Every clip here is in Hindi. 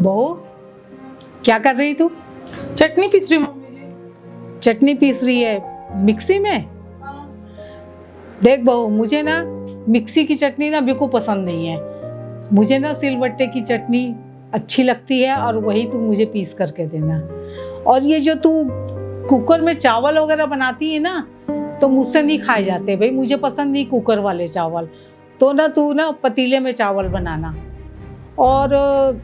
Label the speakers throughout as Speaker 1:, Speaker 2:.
Speaker 1: बहू, क्या कर रही तू?
Speaker 2: चटनी पीस रही हूँ मम्मी जी।
Speaker 1: चटनी पीस रही है मिक्सी में?
Speaker 2: हाँ।
Speaker 1: देख बहू, मुझे ना मिक्सी की चटनी ना बिल्कुल पसंद नहीं है। मुझे ना सिलबट्टे की चटनी अच्छी लगती है और वही तू मुझे पीस करके देना। और ये जो तू कुकर में चावल वगैरह बनाती है ना, तो मुझसे नहीं खाए जाते भाई, मुझे पसंद नहीं कुकर वाले चावल। तो ना तू ना पतीले में चावल बनाना। और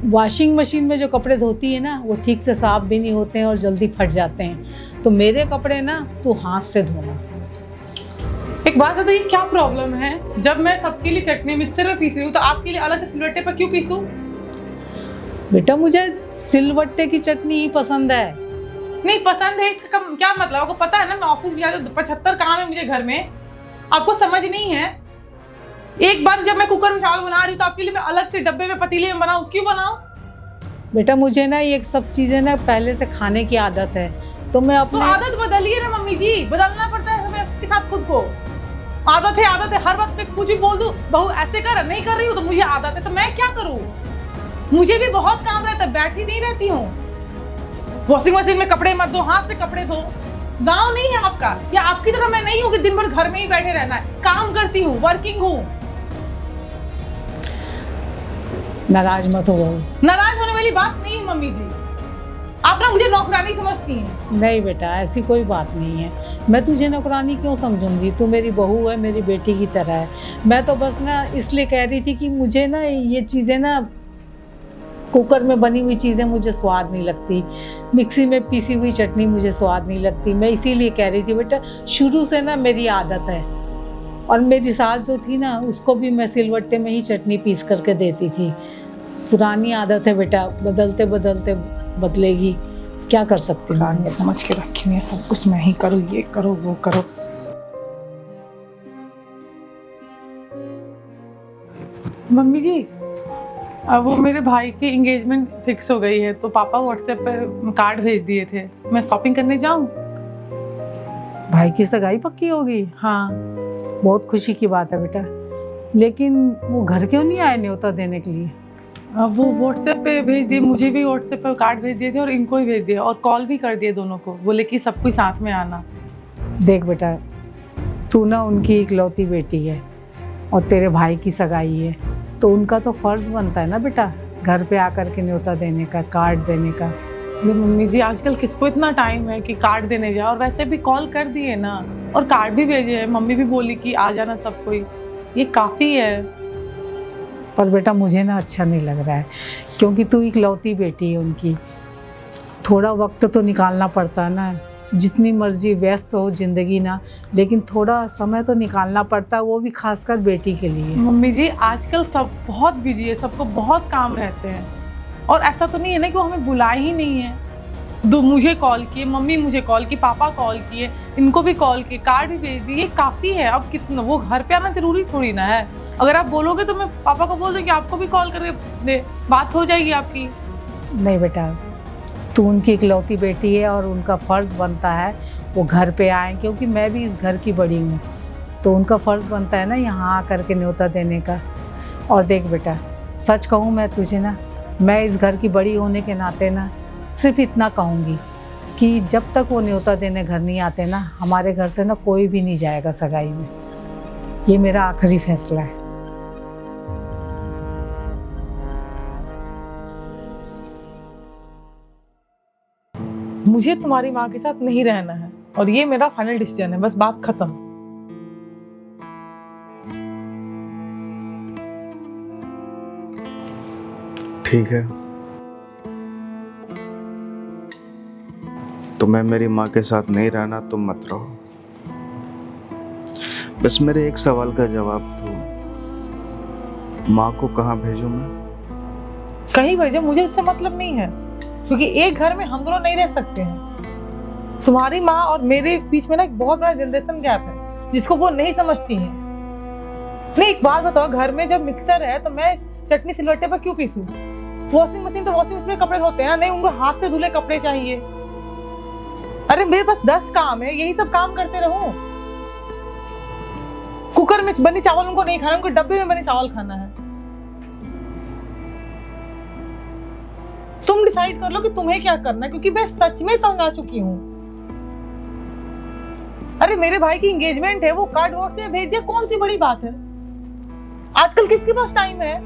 Speaker 1: वॉशिंग मशीन में जो कपड़े धोती है ना, वो ठीक से साफ भी नहीं होते हैं और जल्दी फट जाते हैं। तो मेरे कपड़े ना तू हाथ से धोना।
Speaker 2: एक बात बताइए, क्या प्रॉब्लम है? जब मैं सबके लिए चटनी मिक्सर में पीस रही हूँ तो आपके लिए अलग से सिलबट्टे पर क्यों पीसूं?
Speaker 1: बेटा, मुझे सिलबट्टे की चटनी ही पसंद है।
Speaker 2: नहीं पसंद है इसका क्या मतलब? आपको पता है ना, मैं ऑफिस भी जाती हूँ, 75 काम है मुझे घर में। आपको समझ नहीं है? एक बार जब मैं कुकर में चावल बना रही हूँ तो आपके लिए मैं अलग से डब्बे में पतीले में बनाऊँ? क्यों बनाऊँ?
Speaker 1: बेटा, मुझे ना ये सब चीजें ना पहले से खाने की आदत है, तो मैं
Speaker 2: तो
Speaker 1: अपने
Speaker 2: आदत बदलिए ना मम्मी जी, बदलना पड़ता है हमें उसके साथ खुद को। आदत है, हर वक्त पे कुछ भी बोल दूं, बहू ऐसे कर, नहीं कर रही हूँ तो मुझे आदत है, तो मैं क्या करूँ? मुझे भी बहुत काम रहता है, बैठी नहीं रहती हूँ। वॉशिंग मशीन में कपड़े मत धो, हाथ से कपड़े धो। गाँव नहीं है आपका, या आपकी तरह मैं नहीं हूँ कि दिन भर घर में ही बैठे रहना है। काम करती हूँ, वर्किंग हूँ।
Speaker 1: नाराज मत हो बहू।
Speaker 2: नाराज होने वाली बात नहीं है मम्मी जी। आप ना मुझे नौकरानी समझती हैं।
Speaker 1: नहीं बेटा, ऐसी कोई बात नहीं है। मैं तुझे नौकरानी क्यों समझूंगी? तू मेरी बहू है, मेरी बेटी की तरह है। मैं तो बस ना इसलिए कह रही थी कि मुझे ना ये चीज़ें ना, कुकर में बनी हुई चीज़ें मुझे स्वाद नहीं लगती, मिक्सी में पीसी हुई चटनी मुझे स्वाद नहीं लगती। मैं इसीलिए कह रही थी बेटा, शुरू से ना मेरी आदत है। और मेरी सास जो थी ना, उसको भी मैं सिलबट्टे में ही चटनी पीस करके देती थी। पुरानी आदत है बेटा, बदलते बदलते बदलेगी, क्या कर सकती हूँ।
Speaker 2: मैं समझ के रखी हूँ, सब कुछ मैं ही करूँ, ये करो वो करो। मम्मी जी, अब वो मेरे भाई की एंगेजमेंट फिक्स हो गई है, तो पापा व्हाट्सएप पे कार्ड भेज दिए थे। मैं शॉपिंग करने जाऊँ?
Speaker 1: भाई की सगाई पक्की होगी?
Speaker 2: हाँ।
Speaker 1: बहुत खुशी की बात है बेटा, लेकिन वो घर क्यों नहीं आए न्योता देने के लिए?
Speaker 2: अब वो व्हाट्सएप पे भेज दिए, मुझे भी व्हाट्सएप पे कार्ड भेज दिए थे और इनको ही भेज दिए, और कॉल भी कर दिए दोनों को, बोले कि सब कोई साथ में आना।
Speaker 1: देख बेटा, तू ना उनकी इकलौती बेटी है और तेरे भाई की सगाई है, तो उनका तो फर्ज बनता है ना बेटा, घर पे आकर के न्योता देने का, कार्ड देने का।
Speaker 2: ये मम्मी जी, आजकल किसको इतना टाइम है कि कार्ड देने जाए? और वैसे भी कॉल कर दिए ना, और कार्ड भी भेजे है। मम्मी भी बोली कि आ जाना सब कोई, ये काफ़ी है।
Speaker 1: पर बेटा, मुझे ना अच्छा नहीं लग रहा है, क्योंकि तू इकलौती बेटी है उनकी। थोड़ा वक्त तो निकालना पड़ता है ना। जितनी मर्जी व्यस्त हो जिंदगी ना, लेकिन थोड़ा समय तो निकालना पड़ता है, वो भी खासकर बेटी के लिए।
Speaker 2: मम्मी जी, आजकल सब बहुत बिजी है, सबको बहुत काम रहते हैं। और ऐसा तो नहीं है ना कि वो हमें बुलाए ही नहीं है। मुझे कॉल किए, मम्मी मुझे कॉल की, पापा कॉल किए, इनको भी कॉल किए, कार्ड भी भेज दिए, काफ़ी है। अब कितना वो घर पे आना जरूरी थोड़ी ना है। अगर आप बोलोगे तो मैं पापा को बोल दूँ कि आपको भी कॉल करके दे, बात हो जाएगी आपकी।
Speaker 1: नहीं बेटा, तू उनकी इकलौती बेटी है और उनका फ़र्ज़ बनता है वो घर पे आए, क्योंकि मैं भी इस घर की बड़ी हूँ, तो उनका फ़र्ज़ बनता है ना यहाँ आकर के न्योता देने का। और देख बेटा, सच कहूँ मैं तुझे ना, मैं इस घर की बड़ी होने के नाते ना सिर्फ इतना कहूँगी कि जब तक वो न्योता देने घर नहीं आते ना, हमारे घर से ना कोई भी नहीं जाएगा सगाई में। ये मेरा आखिरी फैसला है।
Speaker 2: मुझे तुम्हारी माँ के साथ नहीं रहना है, और ये मेरा फाइनल डिसीजन है, बस बात खत्म।
Speaker 3: ठीक है, तुम्हें मेरी माँ के साथ नहीं रहना, तुम मत रहो। बस मेरे एक सवाल का जवाब दो, माँ को कहाँ भेजूं मैं?
Speaker 2: कहीं भेजो, मुझे उससे मतलब नहीं है, क्योंकि एक घर में हम दोनों नहीं रह सकते हैं। तुम्हारी माँ और मेरे बीच में ना एक बहुत बड़ा जनरेशन गैप है, जिसको वो नहीं समझती है। नहीं, एक बात बताओ, घर में जब मिक्सर है तो मैं चटनी सिलबट्टे पर क्यों पीसूं? वॉशिंग मशीन तो वॉशिंग मशीन में कपड़े धोते हैं ना, नहीं उनको हाथ से धुले कपड़े चाहिए। अरे मेरे पास 10 काम है, यही सब काम करते रहूं? कुकर में बने चावल उनको नहीं खाना, उनको डब्बे में बने चावल खाना है। डिसाइड कर लो कि तुम्हें क्या करना है, क्योंकि मैं सच में तंग आ चुकी हूँ। अरे मेरे भाई की एंगेजमेंट है, वो कार्ड व्हाट्सएप भेज दिया, कौन सी बड़ी बात है। आजकल किसके पास टाइम है।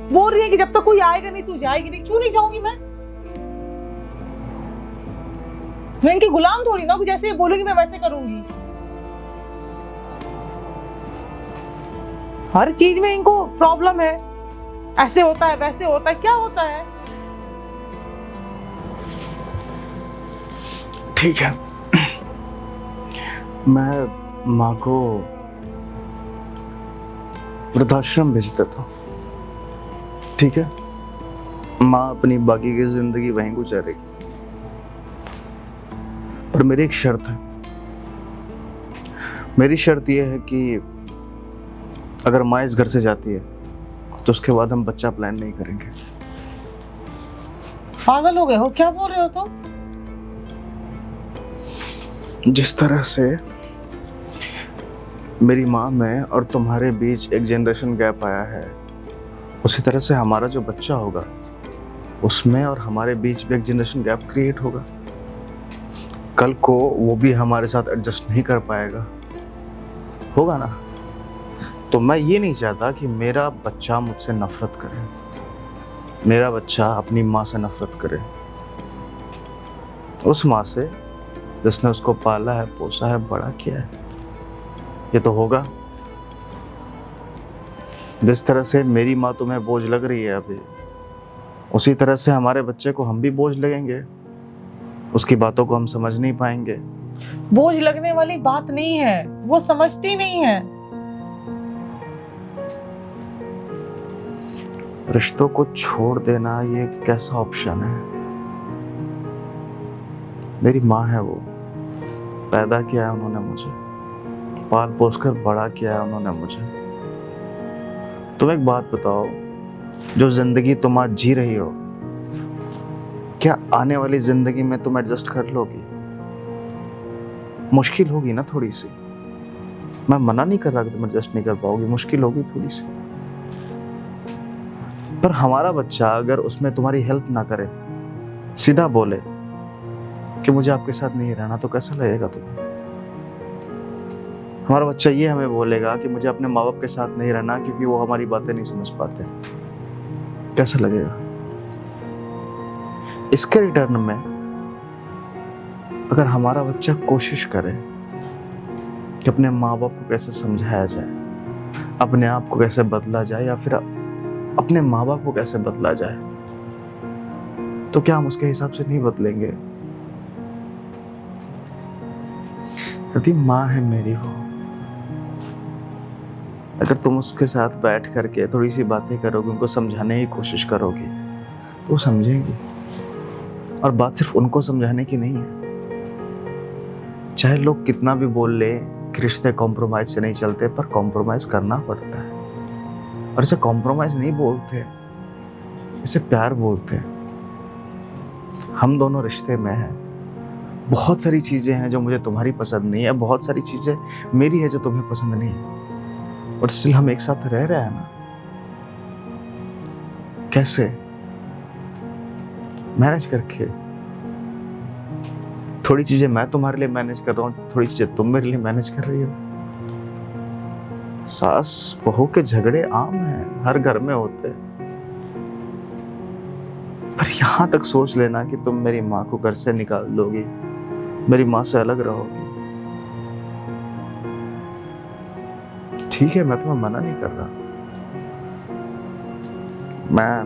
Speaker 2: बोल रही है कि जब तक कोई आएगा नहीं तू जाएगी नहीं। क्यों नहीं जाऊंगी मैं इनकी गुलाम थोड़ी ना, जैसे बोलूंगी मैं वैसे करूंगी। हर चीज में इनको प्रॉब्लम है, ऐसे होता है वैसे होता है। क्या होता है?
Speaker 3: ठीक है, मैं माँ को वृद्धाश्रम भेज देता हूँ। ठीक है, माँ अपनी बाकी की जिंदगी वहीं गुजारेगी, पर मेरी एक शर्त है। मेरी शर्त यह है कि अगर माँ इस घर से जाती है तो उसके बाद हम बच्चा प्लान नहीं करेंगे।
Speaker 2: पागल हो गए हो? क्या बोल रहे हो तुम?
Speaker 3: जिस तरह से मेरी माँ में और तुम्हारे बीच एक जनरेशन गैप आया है, उसी तरह से हमारा जो बच्चा होगा उसमें और हमारे बीच भी एक जनरेशन गैप क्रिएट होगा। कल को वो भी हमारे साथ एडजस्ट नहीं कर पाएगा, होगा ना। तो मैं ये नहीं चाहता कि मेरा बच्चा मुझसे नफरत करे, मेरा बच्चा अपनी माँ से नफरत करे, उस माँ से जिसने उसको पाला है, पोसा है, बड़ा किया है। ये तो होगा। जिस तरह से मेरी माँ तुम्हें बोझ लग रही है अभी, उसी तरह से हमारे बच्चे को हम भी बोझ लगेंगे। उसकी बातों को हम समझ नहीं पाएंगे।
Speaker 2: बोझ लगने वाली बात नहीं है, वो समझती नहीं है।
Speaker 3: रिश्तों को छोड़ देना ये कैसा ऑप्शन है? मेरी माँ है, वो पैदा किया है उन्होंने मुझे, पाल पोस कर बड़ा किया है उन्होंने मुझे। तुम एक बात बताओ, जो जिंदगी तुम आज जी रही हो, क्या आने वाली जिंदगी में तुम एडजस्ट कर लोगी? मुश्किल होगी ना थोड़ी सी। मैं मना नहीं कर रहा कि तुम एडजस्ट नहीं कर पाओगी, मुश्किल होगी थोड़ी सी। पर हमारा बच्चा अगर उसमें तुम्हारी हेल्प ना करे, सीधा बोले कि मुझे आपके साथ नहीं रहना, तो कैसा लगेगा तुम्हें? हमारा बच्चा ये हमें बोलेगा कि मुझे अपने माँ बाप के साथ नहीं रहना क्योंकि वो हमारी बातें नहीं समझ पाते, कैसा लगेगा? इसके रिटर्न में अगर हमारा बच्चा कोशिश करे कि अपने माँ बाप को कैसे समझाया जाए, अपने आप को कैसे बदला जाए, या फिर अपने माँ बाप को कैसे बदला जाए, तो क्या हम उसके हिसाब से नहीं बदलेंगे? यदि माँ है मेरी वो, अगर तुम उसके साथ बैठ करके थोड़ी सी बातें करोगे, उनको समझाने की कोशिश करोगी, तो वो समझेंगी। और बात सिर्फ उनको समझाने की नहीं है। चाहे लोग कितना भी बोल ले कि रिश्ते कॉम्प्रोमाइज से नहीं चलते, पर कॉम्प्रोमाइज करना पड़ता है। और इसे कॉम्प्रोमाइज नहीं बोलते, इसे प्यार बोलते हैं। हम दोनों रिश्ते में हैं। बहुत सारी चीजें हैं जो मुझे तुम्हारी पसंद नहीं है, बहुत सारी चीजें मेरी है जो तुम्हें पसंद नहीं है, और स्टिल हम एक साथ रह रहे हैं ना। कैसे? मैनेज करके। थोड़ी चीजें मैं तुम्हारे लिए मैनेज कर रहा हूँ, थोड़ी चीजें तुम मेरे लिए मैनेज कर रही हो। सास बहू के झगड़े आम हैं, हर घर में होते हैं। पर यहां तक सोच लेना कि तुम मेरी माँ को घर से निकाल दोगी, मेरी माँ से अलग रहोगी। ठीक है, मैं तुम्हें मना नहीं कर रहा।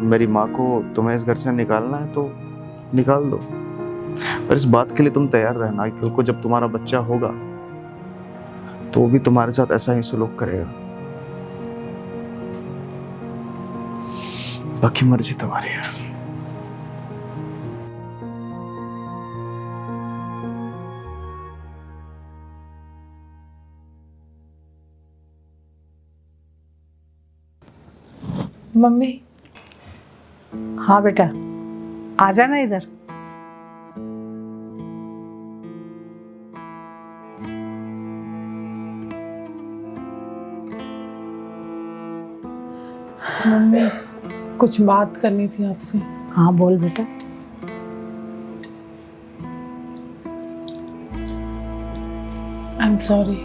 Speaker 3: मेरी माँ को तुम्हें इस घर से निकालना है तो निकाल दो, पर इस बात के लिए तुम तैयार रहना कि कल को जब तुम्हारा बच्चा होगा तो वो भी तुम्हारे साथ ऐसा ही सलूक करेगा। बाकी मर्जी तुम्हारी है।
Speaker 2: मम्मी,
Speaker 1: हाँ बेटा, आ जाना इधर।
Speaker 2: मम्मी कुछ बात करनी थी आपसे।
Speaker 1: हाँ बोल बेटा।
Speaker 2: सॉरी।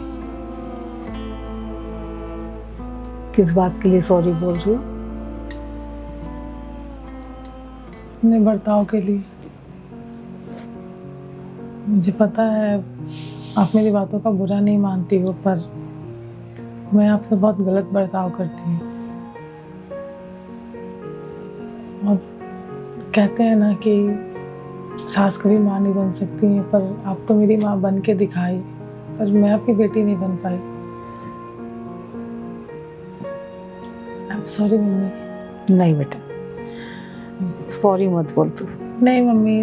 Speaker 1: किस बात के लिए सॉरी बोल रही हो?
Speaker 2: अपने बर्ताव के लिए। मुझे पता है आप मेरी बातों का बुरा नहीं मानती हो, पर मैं आपसे बहुत गलत बर्ताव करती हूँ। और कहते हैं ना कि सास कभी माँ नहीं बन सकती है, पर आप तो मेरी माँ बन के दिखाई, पर मैं आपकी बेटी नहीं बन पाई। I am sorry mummy.
Speaker 1: नहीं बेटा, सॉरी मत बोल तू।
Speaker 2: नहीं मम्मी,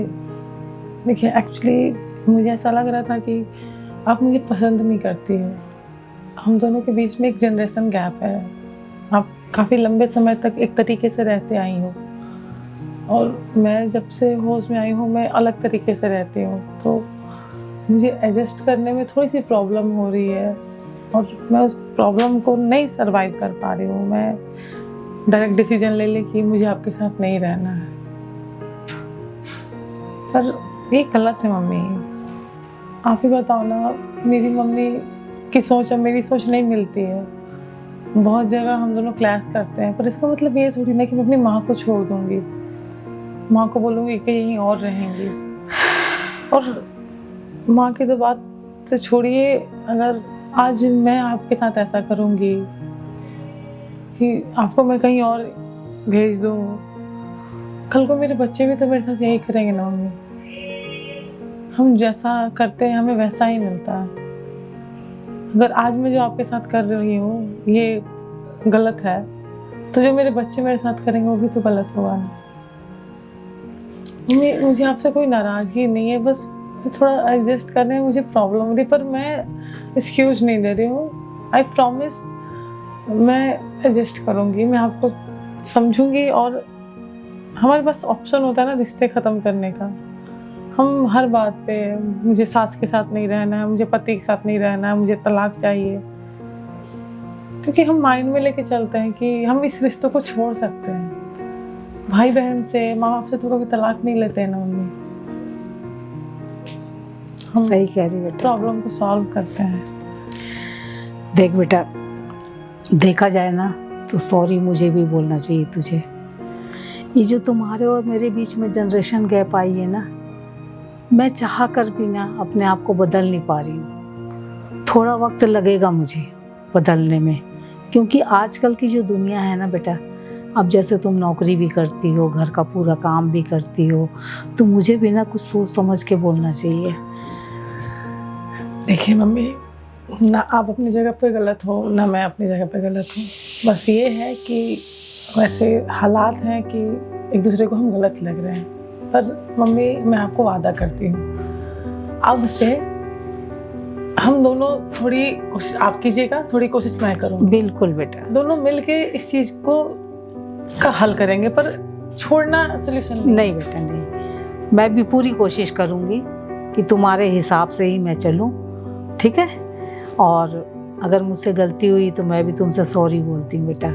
Speaker 2: देखिए एक्चुअली मुझे ऐसा लग रहा था कि आप मुझे पसंद नहीं करती हो। हम दोनों के बीच में एक जनरेशन गैप है। आप काफ़ी लंबे समय तक एक तरीके से रहते आई हो और मैं जब से होश में आई हूँ मैं अलग तरीके से रहती हूँ, तो मुझे एडजस्ट करने में थोड़ी सी प्रॉब्लम हो रही है और मैं उस प्रॉब्लम को नहीं सरवाइव कर पा रही हूँ। मैं डायरेक्ट डिसीजन ले ली कि मुझे आपके साथ नहीं रहना है, पर ये गलत है मम्मी। आप ही बताओ ना, मेरी मम्मी की सोच और मेरी सोच नहीं मिलती है। बहुत जगह हम दोनों क्लैश करते हैं, पर इसका मतलब ये थोड़ी ना कि मैं अपनी माँ को छोड़ दूँगी, माँ को बोलूँगी कि यहीं और रहेंगी। और माँ की तो बात तो छोड़िए, अगर आज मैं आपके साथ ऐसा करूँगी कि आपको मैं कहीं और भेज दूँ, कल को मेरे बच्चे भी तो मेरे साथ यही करेंगे ना मम्मी। हम जैसा करते हैं हमें वैसा ही मिलता है। अगर आज मैं जो आपके साथ कर रही हूँ ये गलत है, तो जो मेरे बच्चे मेरे साथ करेंगे वो भी तो गलत होगा ना। मुझे आपसे कोई नाराज़गी नहीं है, बस थोड़ा एडजस्ट करने में मुझे प्रॉब्लम हो रही, पर मैं एक्सक्यूज नहीं दे रही हूँ। आई प्रॉमिस मैं एडजस्ट करूँगी, मैं आपको समझूंगी। और हमारे पास ऑप्शन होता है ना रिश्ते ख़त्म करने का। हम हर बात पे मुझे सास के साथ नहीं रहना है, मुझे पति के साथ नहीं रहना है, मुझे तलाक चाहिए, क्योंकि हम माइंड में लेके चलते हैं कि हम इस रिश्तों को छोड़ सकते हैं। भाई बहन से, माँ बाप से तो कभी तलाक नहीं लेते हैं ना मम्मी। हम
Speaker 1: सही कह रही बेटा।
Speaker 2: प्रॉब्लम को सॉल्व करते हैं।
Speaker 1: देख बेटा, देखा जाए ना तो सॉरी मुझे भी बोलना चाहिए तुझे। ये जो तुम्हारे और मेरे बीच में जनरेशन गैप आई है ना, मैं चाह कर भी ना अपने आप को बदल नहीं पा रही हूँ। थोड़ा वक्त लगेगा मुझे बदलने में, क्योंकि आजकल की जो दुनिया है ना बेटा, अब जैसे तुम नौकरी भी करती हो, घर का पूरा काम भी करती हो, तो मुझे भी ना कुछ सोच समझ के बोलना चाहिए।
Speaker 2: देखिए मम्मी, ना आप अपनी जगह पे गलत हो ना मैं अपनी जगह पे गलत हूँ। बस ये है कि वैसे हालात हैं कि एक दूसरे को हम गलत लग रहे हैं, पर मम्मी मैं आपको वादा करती हूँ अब से हम दोनों थोड़ी कोशिश आप कीजिएगा, थोड़ी कोशिश मैं करूँगी।
Speaker 1: बिल्कुल बेटा,
Speaker 2: दोनों मिलके इस चीज़ को का हल करेंगे, पर छोड़ना सोल्यूशन
Speaker 1: नहीं बेटा नहीं। मैं भी पूरी कोशिश करूँगी कि तुम्हारे हिसाब से ही मैं चलूँ, ठीक है। और अगर मुझसे गलती हुई तो मैं भी तुमसे सॉरी बोलती हूँ बेटा।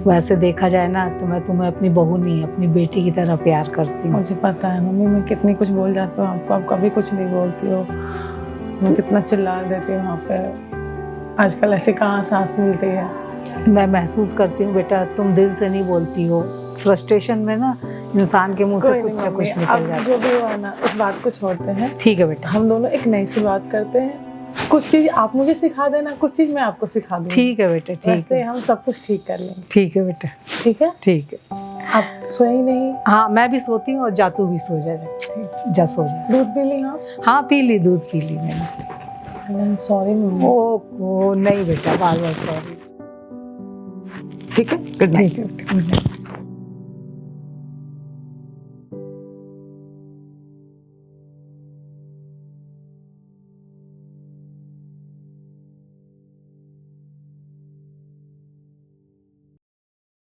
Speaker 1: वैसे देखा जाए ना तो मैं तुम्हें अपनी बहू नहीं, अपनी बेटी की तरह प्यार करती हूँ।
Speaker 2: मुझे पता है मम्मी, मैं कितनी कुछ बोल जाती हूँ आपको, आप कभी कुछ नहीं बोलती हो। मैं कितना चिल्ला देती हूँ वहाँ पे। आजकल ऐसे कहाँ सांस मिलती है।
Speaker 1: मैं महसूस करती हूँ बेटा, तुम दिल से नहीं बोलती हो। फ्रस्ट्रेशन में ना इंसान के मुंह से कुछ ना कुछ निकल जाता है।
Speaker 2: जो भी हुआ ना उस बात को छोड़ते हैं।
Speaker 1: ठीक है बेटा,
Speaker 2: हम दोनों एक नई शुरुआत करते हैं। कुछ चीज़ आप मुझे सिखा देना, कुछ चीज़ मैं आपको सिखा दूँगी।
Speaker 1: ठीक है बेटा, ठीक है।
Speaker 2: हम सब कुछ ठीक कर लेंगे।
Speaker 1: ठीक है बेटा,
Speaker 2: ठीक है।
Speaker 1: ठीक है।
Speaker 2: आप सोए ही नहीं?
Speaker 1: हाँ मैं भी सोती हूँ और जा तू भी सो जा, जा सो जा।
Speaker 2: दूध पी ली? हाँ
Speaker 1: पी ली, दूध पी ली मैंने।
Speaker 2: Sorry mummy.
Speaker 1: ओ नहीं बेटा, बार बार सॉरी।
Speaker 2: ठीक है, गुड नाइट।
Speaker 1: ठीक है, गुड नाइट।